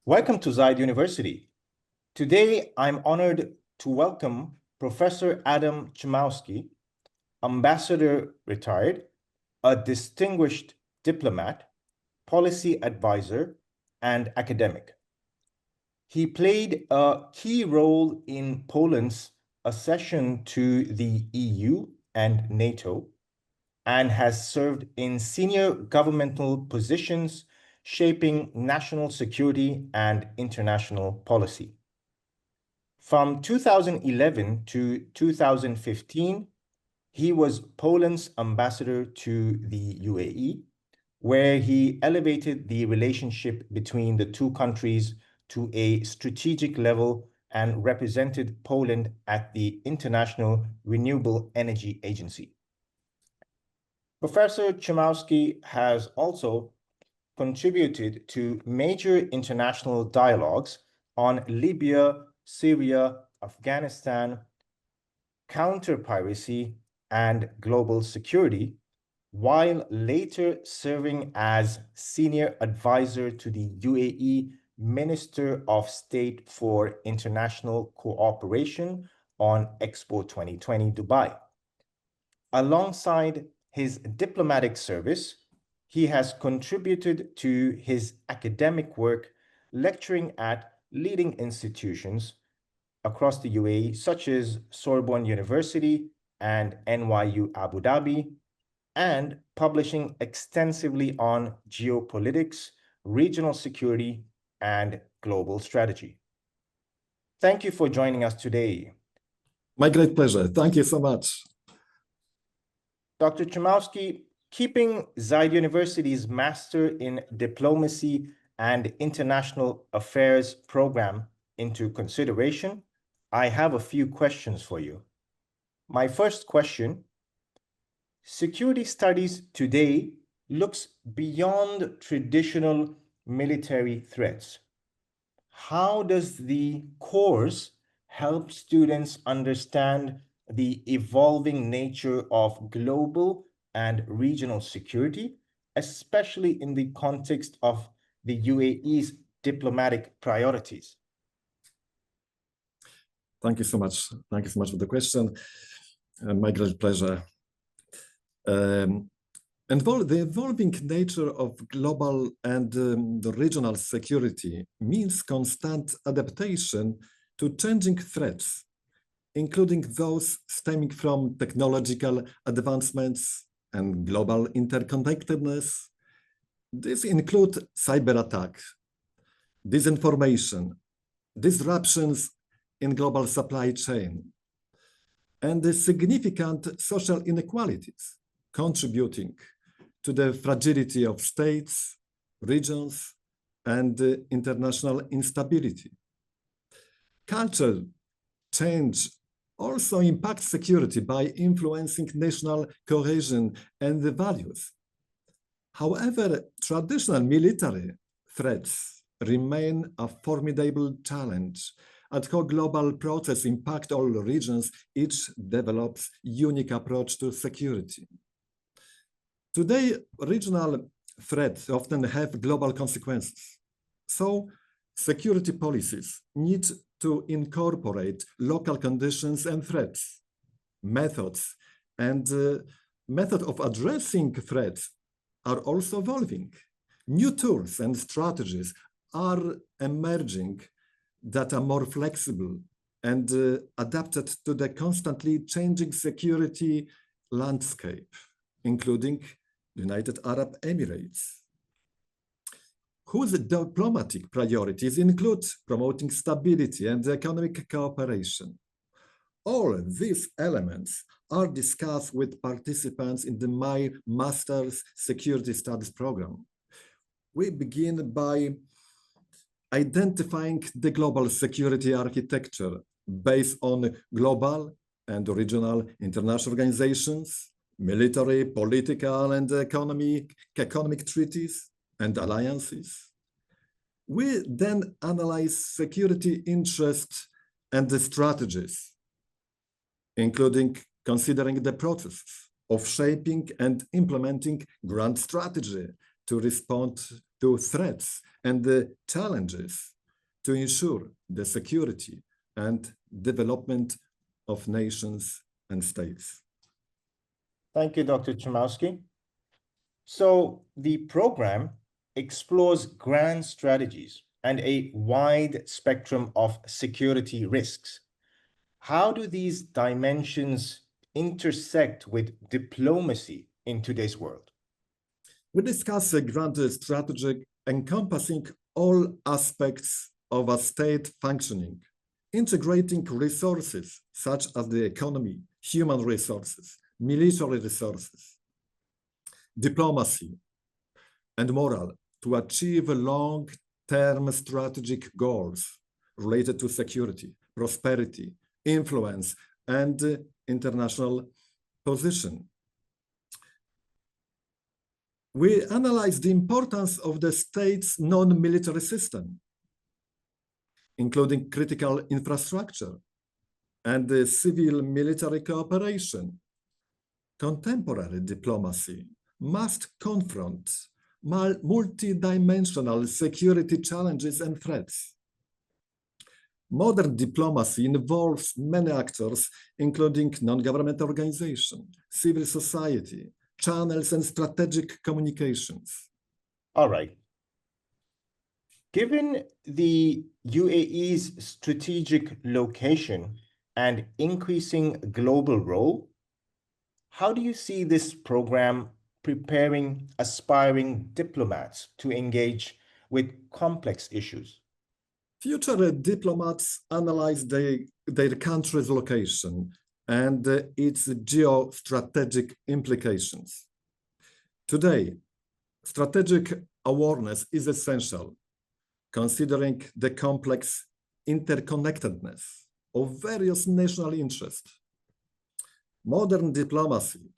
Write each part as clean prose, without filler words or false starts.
Welcome to Zayed University. Today, I'm honored to welcome Professor Adam Chmowski, Ambassador retired, a distinguished diplomat, policy advisor, and academic. He played a key role in Poland's accession to the EU and NATO, and has served in senior governmental positions shaping national security and international policy. From 2011 to 2015, he was Poland's ambassador to the UAE, where he elevated the relationship between the two countries to a strategic level and represented Poland at the International Renewable Energy Agency. Professor Chmowski has also contributed to major international dialogues on Libya, Syria, Afghanistan, counter-piracy, and global security, while later serving as senior advisor to the UAE Minister of State for International Cooperation on Expo 2020 Dubai. Alongside his diplomatic service, he has contributed to his academic work, lecturing at leading institutions across the UAE, such as Sorbonne University and NYU Abu Dhabi, and publishing extensively on geopolitics, regional security, and global strategy. Thank you for joining us today. My great pleasure. Thank you so much. Dr. Chmowski, keeping Zayed University's Master in Diplomacy and International Affairs program into consideration, I have a few questions for you. My first question: security studies today looks beyond traditional military threats. How does the course help students understand the evolving nature of global and regional security, especially in the context of the UAE's diplomatic priorities? Thank you so much. Thank you so much for the question. My great pleasure. The evolving nature of global and the regional security means constant adaptation to changing threats, including those stemming from technological advancements and global interconnectedness. These include cyber attacks, disinformation, disruptions in global supply chain, and the significant social inequalities contributing to the fragility of states, regions, and international instability. Cultural change also impacts security by influencing national cohesion and the values. However, traditional military threats remain a formidable challenge. Ad hoc global processes impact all regions, each develops unique approach to security. Today, regional threats often have global consequences. So, security policies need to incorporate local conditions and threats. Methods of addressing threats are also evolving. New tools and strategies are emerging that are more flexible and adapted to the constantly changing security landscape, including the United Arab Emirates, whose diplomatic priorities include promoting stability and economic cooperation. All these elements are discussed with participants in my Master's Security Studies program. We begin by identifying the global security architecture based on global and regional international organizations, military, political, and economic treaties and alliances. We then analyze security interests and the strategies, including considering the process of shaping and implementing grand strategy to respond to threats and the challenges to ensure the security and development of nations and states. Thank you, Dr. Chmowski. So the program explores grand strategies and a wide spectrum of security risks. How do these dimensions intersect with diplomacy in today's world? We discuss a grand strategy encompassing all aspects of a state functioning, integrating resources such as the economy, human resources, military resources, diplomacy, and moral to achieve long-term strategic goals related to security, prosperity, influence, and international position. We analyze the importance of the state's non-military system, including critical infrastructure and the civil-military cooperation. Contemporary diplomacy must confront multidimensional security challenges and threats. Modern diplomacy involves many actors, including non-governmental organizations, civil society, channels, and strategic communications. All right. Given the UAE's strategic location and increasing global role, how do you see this program preparing aspiring diplomats to engage with complex issues? Future diplomats analyze their country's location and its geostrategic implications. Today, strategic awareness is essential, considering the complex interconnectedness of various national interests. Modern diplomacy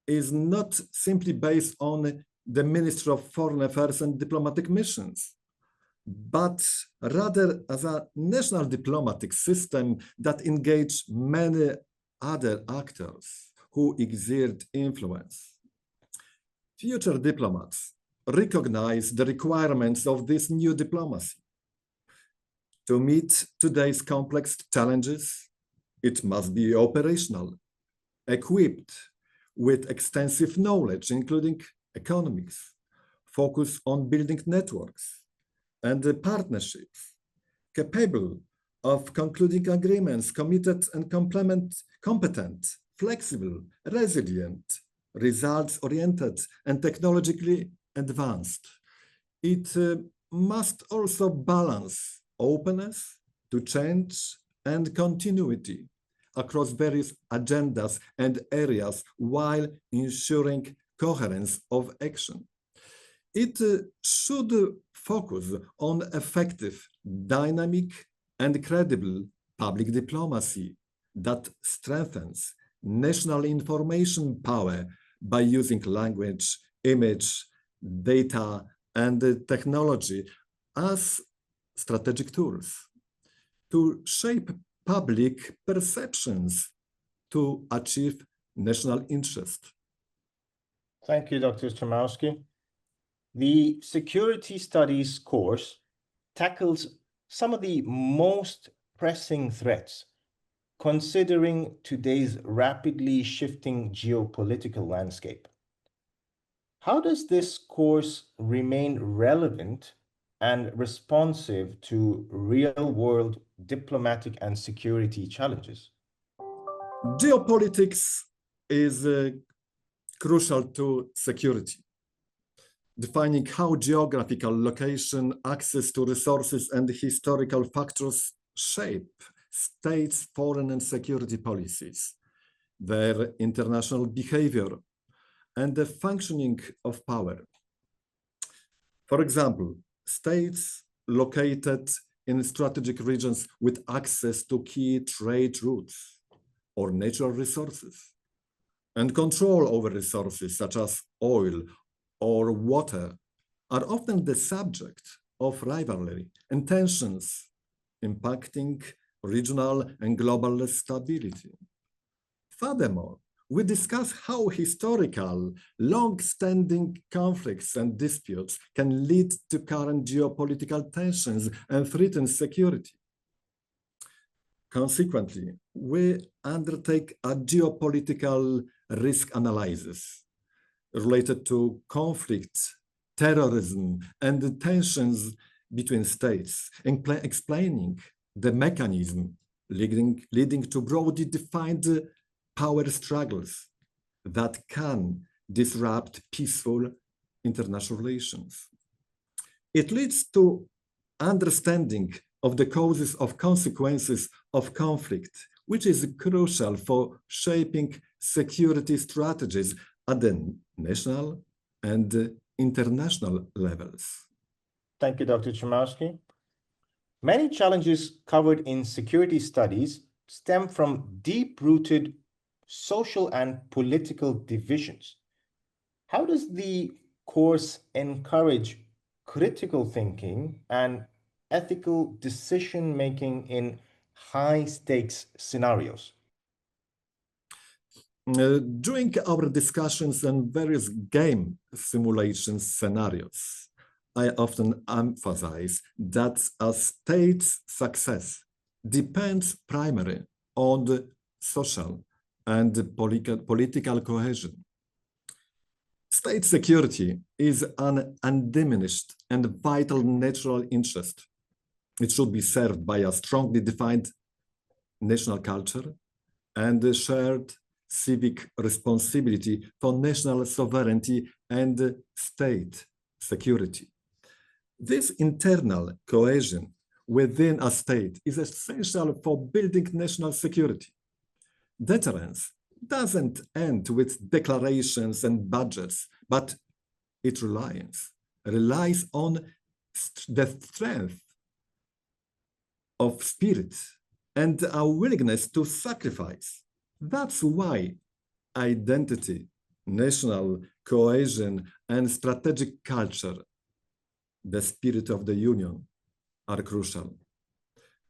is not simply based on the Ministry of Foreign Affairs and diplomatic missions, but rather as a national diplomatic system that engages many other actors who exert influence. Future diplomats recognize the requirements of this new diplomacy. To meet today's complex challenges, it must be operational, equipped with extensive knowledge, including economics, focus on building networks and partnerships, capable of concluding agreements, committed and competent, flexible, resilient, results-oriented, and technologically advanced. It must also balance openness to change and continuity across various agendas and areas while ensuring coherence of action. It should focus on effective, dynamic, and credible public diplomacy that strengthens national information power by using language, image, data, and technology as strategic tools to shape public perceptions to achieve national interest. Thank you, Dr. Chmowski. The Security Studies course tackles some of the most pressing threats, considering today's rapidly shifting geopolitical landscape. How does this course remain relevant and responsive to real-world diplomatic and security challenges? Geopolitics is crucial to security, defining how geographical location, access to resources, and historical factors shape states' foreign and security policies, their international behavior, and the functioning of power. For example, states located in strategic regions with access to key trade routes or natural resources and control over resources such as oil or water are often the subject of rivalry and tensions impacting regional and global stability. Furthermore, we discuss how historical, long-standing conflicts and disputes can lead to current geopolitical tensions and threaten security. Consequently, we undertake a geopolitical risk analysis related to conflict, terrorism, and the tensions between states, explaining the mechanism leading to broadly defined power struggles that can disrupt peaceful international relations. It leads to understanding of the causes of consequences of conflict, which is crucial for shaping security strategies at the national and international levels. Thank you, Dr. Chmowski. Many challenges covered in security studies stem from deep-rooted social and political divisions. How does the course encourage critical thinking and ethical decision-making in high-stakes scenarios? During our discussions and various game simulation scenarios, I often emphasize that a state's success depends primarily on the social and political cohesion. State security is an undiminished and vital natural interest. It should be served by a strongly defined national culture and a shared civic responsibility for national sovereignty and state security. This internal cohesion within a state is essential for building national security. Deterrence doesn't end with declarations and budgets, but it relies on the strength of spirit and a willingness to sacrifice. That's why identity, national cohesion, and strategic culture, the spirit of the union, are crucial.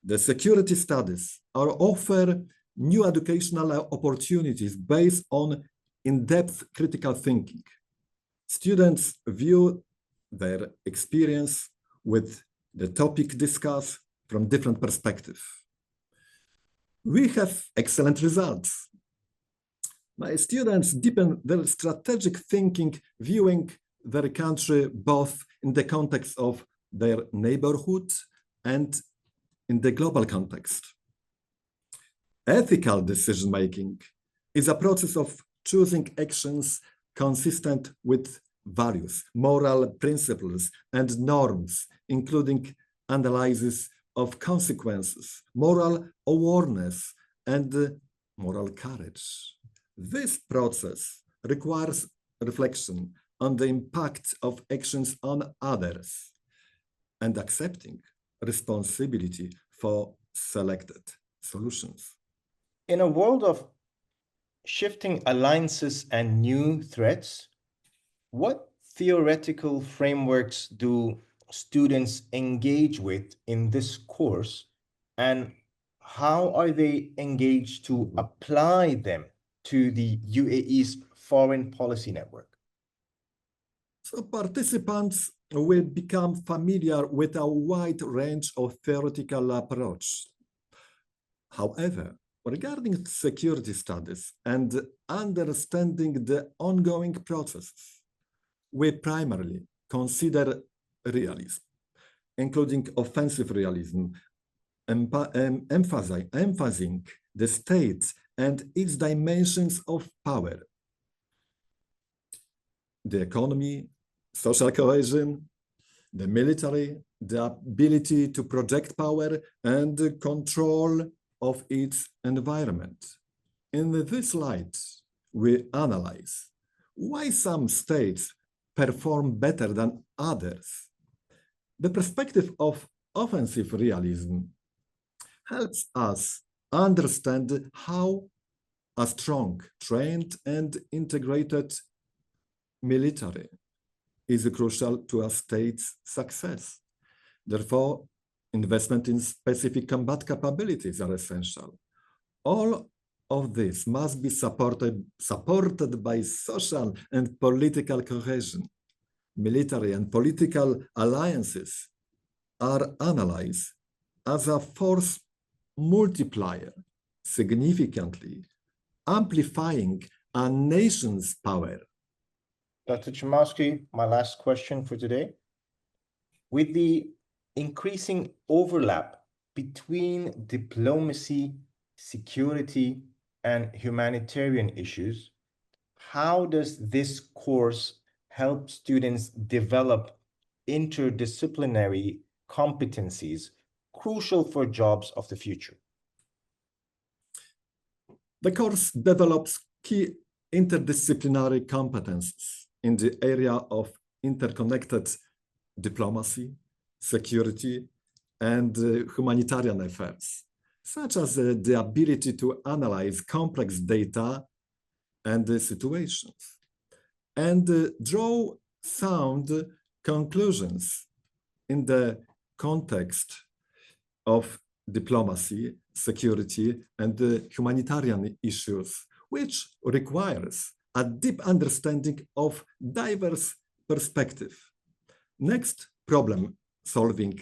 The security studies offer new educational opportunities based on in-depth critical thinking. Students view their experience with the topic discussed from different perspectives. We have excellent results. My students deepen their strategic thinking, viewing their country both in the context of their neighborhood and in the global context. Ethical decision-making is a process of choosing actions consistent with values, moral principles, and norms, including analysis of consequences, moral awareness, and moral courage. This process requires reflection on the impact of actions on others and accepting responsibility for selected solutions. In a world of shifting alliances and new threats, what theoretical frameworks do students engage with in this course, and how are they engaged to apply them to the UAE's foreign policy network? So participants will become familiar with a wide range of theoretical approach. However, regarding security studies and understanding the ongoing processes, we primarily consider realism, including offensive realism, emphasizing the state and its dimensions of power, the economy, social cohesion, the military, the ability to project power, and the control of its environment. In this light, we analyze why some states perform better than others. The perspective of offensive realism helps us understand how a strong, trained, and integrated military is crucial to a state's success. Therefore, investment in specific combat capabilities are essential. All of this must be supported by social and political cohesion. Military and political alliances are analyzed as a force multiplier, significantly amplifying a nation's power. Dr. Chmowski, my last question for today. With the increasing overlap between diplomacy, security, and humanitarian issues, how does this course help students develop interdisciplinary competencies crucial for jobs of the future? The course develops key interdisciplinary competences in the area of interconnected diplomacy, security, and humanitarian affairs, such as the ability to analyze complex data and situations, and draw sound conclusions in the context of diplomacy, security, and humanitarian issues, which requires a deep understanding of diverse perspectives. Next, problem solving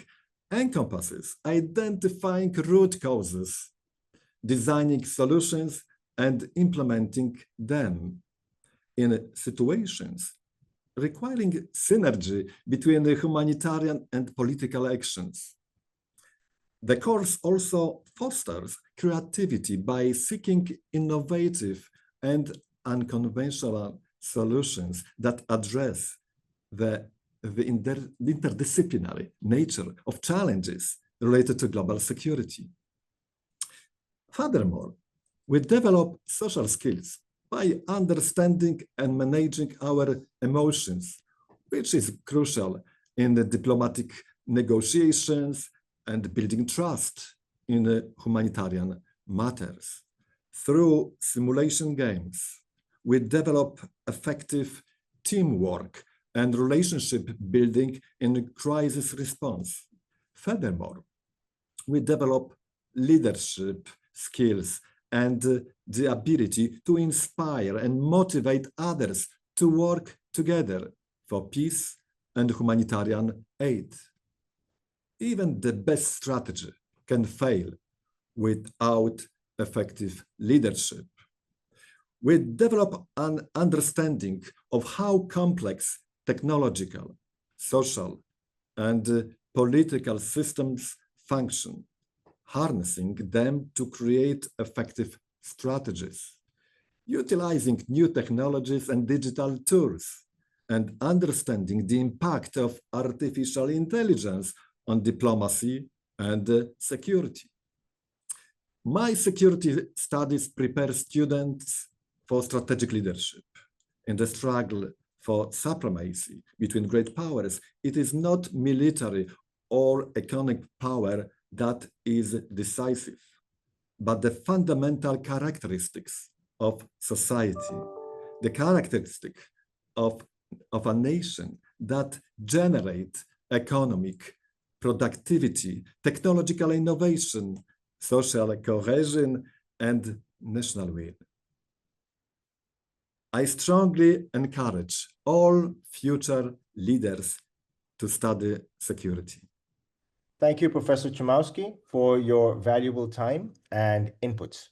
encompasses identifying root causes, designing solutions, and implementing them in situations requiring synergy between the humanitarian and political actions. The course also fosters creativity by seeking innovative and unconventional solutions that address the interdisciplinary nature of challenges related to global security. Furthermore, we develop social skills by understanding and managing our emotions, which is crucial in the diplomatic negotiations and building trust in humanitarian matters. Through simulation games, we develop effective teamwork and relationship building in crisis response. Furthermore, we develop leadership skills and the ability to inspire and motivate others to work together for peace and humanitarian aid. Even the best strategy can fail without effective leadership. We develop an understanding of how complex technological, social, and political systems function, harnessing them to create effective strategies, utilizing new technologies and digital tools, and understanding the impact of artificial intelligence on diplomacy and security. My security studies prepare students for strategic leadership. In the struggle for supremacy between great powers, it is not military or economic power that is decisive, but the fundamental characteristics of society, the characteristic of a nation that generate economic productivity, technological innovation, social cohesion, and national will. I strongly encourage all future leaders to study security. Thank you, Professor Chmowski, for your valuable time and inputs.